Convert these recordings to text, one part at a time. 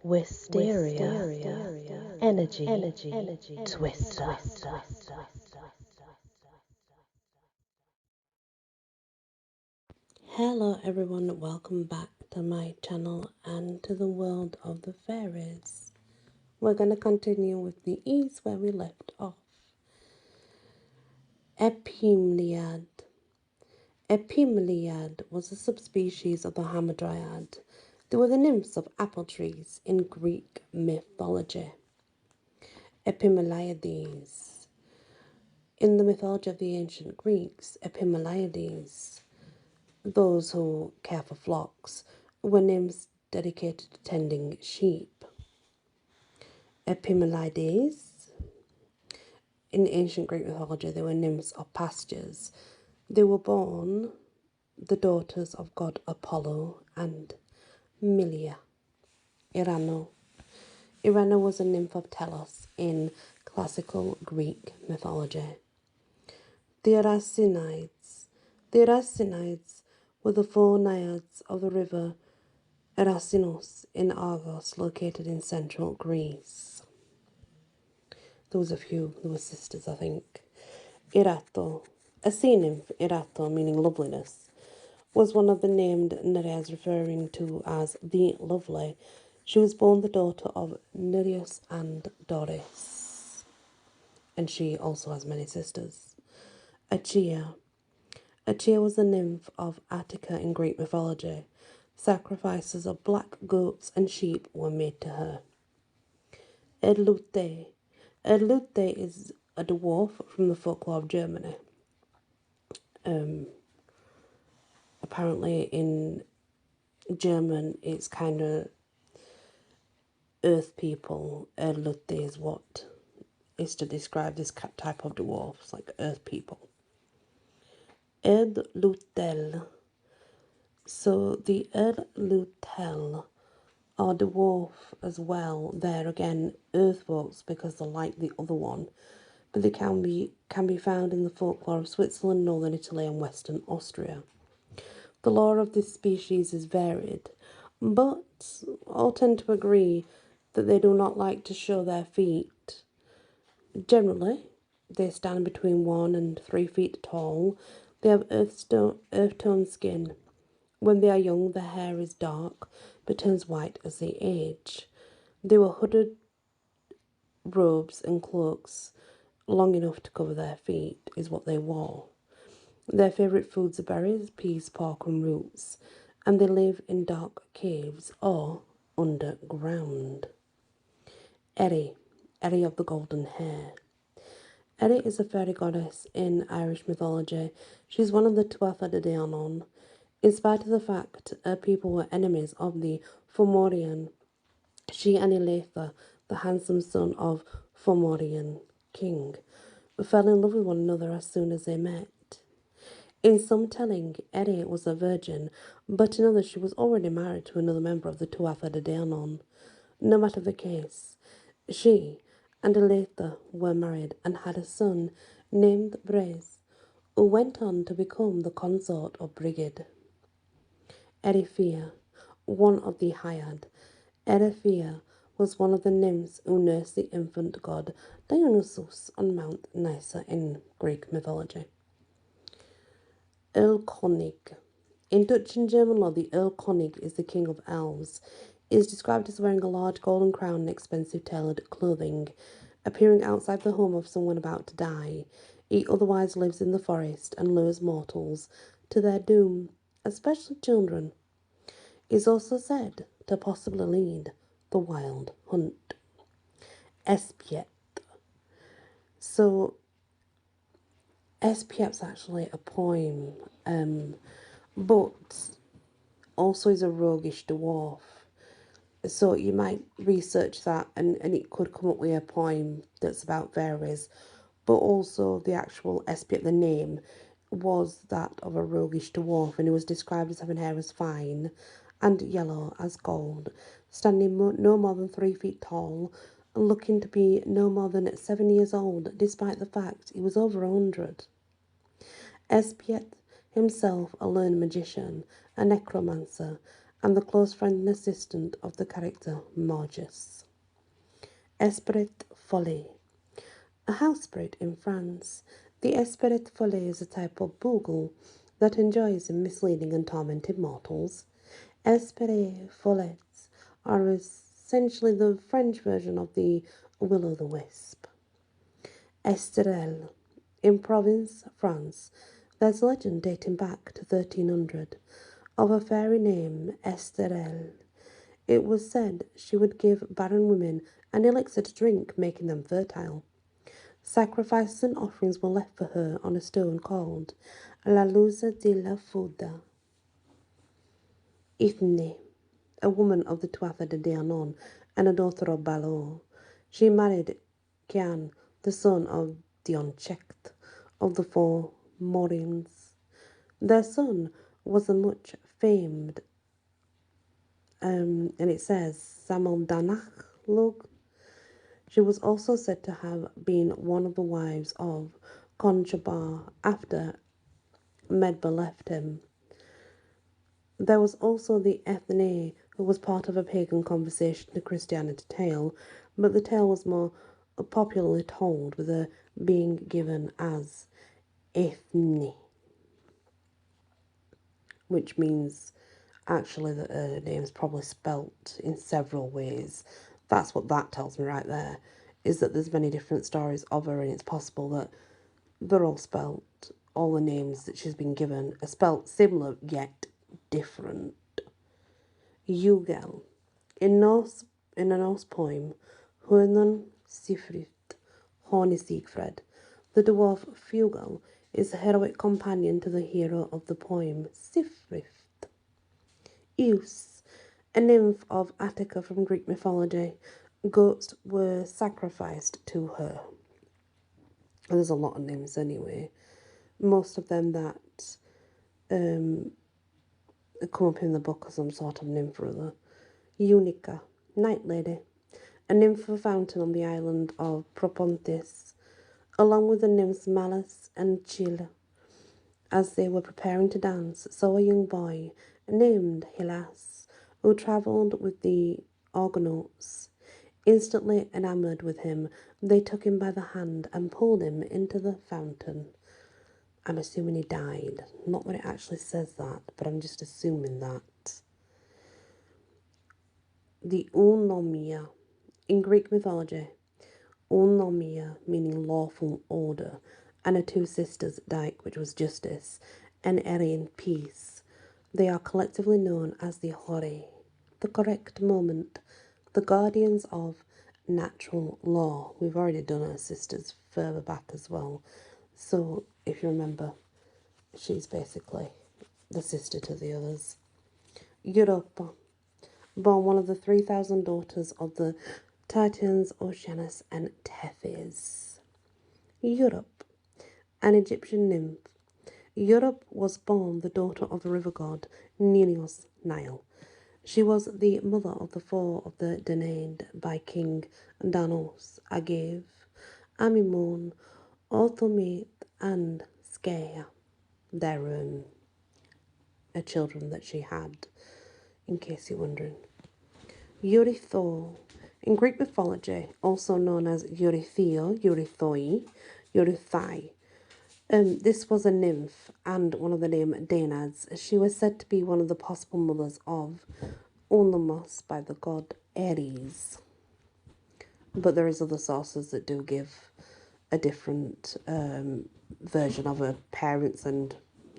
Wysteria, energy, twister. Hello everyone, welcome back to my channel and to the world of the fairies. We're going to continue with the E's where we left off. Epimeliad. Epimeliad was a subspecies of the hamadryad. They were the nymphs of apple trees in Greek mythology. Epimeleiades. In the mythology of the ancient Greeks, Epimeleiades, those who care for flocks, were nymphs dedicated to tending sheep. Epimeleides, in ancient Greek mythology, they were nymphs of pastures. They were born the daughters of god Apollo and Milia. Irano. Irano was a nymph of Telos in classical Greek mythology. The Eracinides. The Eracinides were the four naiads of the river Erasinus in Argos, located in central Greece. There was a few, there were sisters, I think. Erato, a sea nymph, Erato, meaning loveliness, was one of the named Nereids, referring to as the lovely. She was born the daughter of Nereus and Doris, and she also has many sisters. Achaea. Achaea was a nymph of Attica in Greek mythology. Sacrifices of black goats and sheep were made to her. Erlute. Erlute is a dwarf from the folklore of Germany. Apparently in German it's kind of earth people. Erlute is what is to describe this type of dwarfs, like earth people. Erlutel. So the Erlutel are dwarf as well. They're again earth folks because they're like the other one, but they can be found in the folklore of Switzerland, northern Italy and western Austria. The lore of this species is varied, but all tend to agree that they do not like to show their feet. Generally, they stand between 1 and 3 feet tall. They have earth-tone skin. When they are young, their hair is dark, but turns white as they age. They wore hooded robes and cloaks long enough to cover their feet, is what they wore. Their favourite foods are berries, peas, pork and roots, and they live in dark caves or underground. Eri of the golden hair. Eri is a fairy goddess in Irish mythology. She's one of the Tuatha De Danann. In spite of the fact her people were enemies of the Fomorian, she and Eletha, the handsome son of Fomorian king, fell in love with one another as soon as they met. In some telling, Eri was a virgin, but in others she was already married to another member of the Tuatha De Danann. No matter the case, she and Eletha were married and had a son named Brez, who went on to become the consort of Brigid. Erifia, one of the Haiad. Erifia was one of the nymphs who nursed the infant god Dionysus on Mount Nysa in Greek mythology. Erlkönig. In Dutch and German law, the Erlkönig is the king of elves. He is described as wearing a large golden crown and expensive tailored clothing, appearing outside the home of someone about to die. He otherwise lives in the forest and lures mortals to their doom, especially children. He is also said to possibly lead the wild hunt. Espiet. So, Espiet's actually a poem, but also is a roguish dwarf. So you might research that and it could come up with a poem that's about fairies. But also the actual Espiet, the name, was that of a roguish dwarf, and he was described as having hair as fine and yellow as gold, standing no more than 3 feet tall, and looking to be no more than 7 years old, despite the fact he was over 100. Espiet himself, a learned magician, a necromancer, and the close friend and assistant of the character Margus. Esprit Folle. A house spirit in France, the Esprit Folle is a type of bogle that enjoys misleading and tormenting mortals. Esprits Follets are essentially the French version of the will-o'-the-wisp. Esterelle. In Provence, France, there's a legend dating back to 1300 of a fairy named Esterelle. It was said she would give barren women an elixir to drink, making them fertile. Sacrifices and offerings were left for her on a stone called La Luz de la Fuda. Ithne, a woman of the Tuatha de Danann and a daughter of Balor. She married Cian, the son of Dionchecht of the Four Morins. Their son was the much famed, and it says, Samaldanach Lug. She was also said to have been one of the wives of Conchobar after Medba left him. There was also the Ethne, who was part of a pagan conversation to Christianity tale, but the tale was more popularly told with her being given as Ethne, which means actually that her name's probably spelt in several ways. That's what that tells me right there, is that there's many different stories of her, and it's possible that they're all spelt, all the names that she's been given are spelt similar yet different. Jugel. In a Norse poem, Hörnun Sifrit, Horny Siegfried, the dwarf Fugel is the heroic companion to the hero of the poem, Sifrit. Eus, a nymph of Attica from Greek mythology. Goats were sacrificed to her. There's a lot of names anyway. Most of them that come up in the book as some sort of nymph or other. Unica, Night Lady, a nymph of a fountain on the island of Propontis, along with the nymphs Malus and Chile. As they were preparing to dance, saw a young boy named Hylas, who travelled with the Argonauts. Instantly enamoured with him, they took him by the hand and pulled him into the fountain. I'm assuming he died. Not that it actually says that, but I'm just assuming that. The Eunomia. In Greek mythology, Eunomia meaning lawful order, and her two sisters, Dyke, which was justice, and Erin, peace. They are collectively known as the Hori, the correct moment, the guardians of natural law. We've already done her sisters further back as well. So, if you remember, she's basically the sister to the others. Europa, born one of the 3,000 daughters of the Titans Oceanus and Tethys. Europe, an Egyptian nymph. Europe was born the daughter of the river god Ninios Nile. She was the mother of the four of the Danaids by King Danos, Agave, Amimon, Orthomete, and Skea. They're children that she had, in case you're wondering. Eurythor. In Greek mythology, also known as Eurythio, Eurythoi, Eurythai. This was a nymph and one of the name Danads. She was said to be one of the possible mothers of Olympus by the god Ares. But there is other sources that do give a different version of her parents and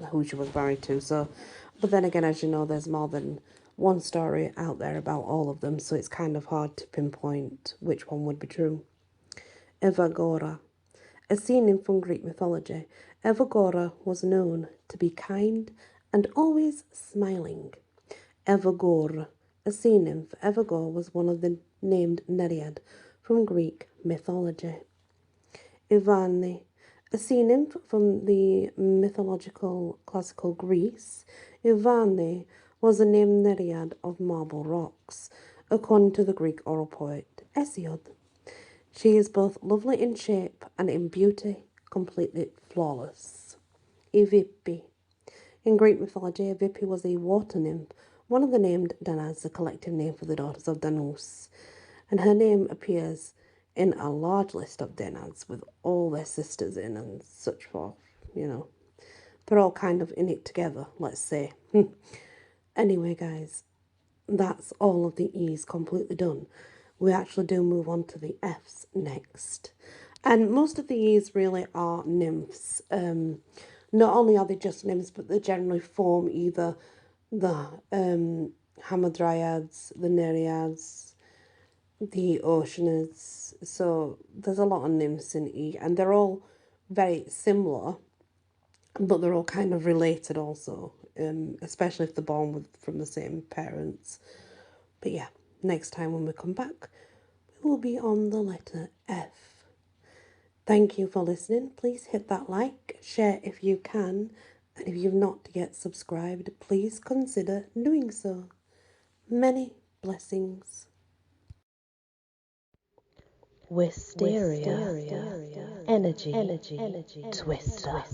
who she was married to. So, but then again, as you know, there's more than one story out there about all of them, so it's kind of hard to pinpoint which one would be true. Evagora. A sea nymph from Greek mythology, Evagora was known to be kind and always smiling. Evagore, a sea nymph. Evagore was one of the named Nereid from Greek mythology. Ivane, a sea nymph from the mythological classical Greece. Ivane was a named Nereid of marble rocks, according to the Greek oral poet Hesiod. She is both lovely in shape and in beauty, completely flawless. Evippe. In Greek mythology, Evippe was a water nymph One of the named Dana is the collective name for the daughters of Danus, and her name appears in a large list of Danas with all their sisters in and such forth, you know. They're all kind of in it together, let's say. Anyway, guys, that's all of the E's completely done. We actually do move on to the F's next. And most of the E's really are nymphs. Not only are they just nymphs, but they generally form either the Hamadryads, the Nereids, the Oceanids. So there's a lot of nymphs in E, and they're all very similar, but they're all kind of related also, especially if they're born from the same parents. But yeah, next time when we come back, we will be on the letter F. Thank you for listening. Please hit that like, share if you can, and if you've not yet subscribed, please consider doing so. Many blessings. Wysteria. Energy. Twister.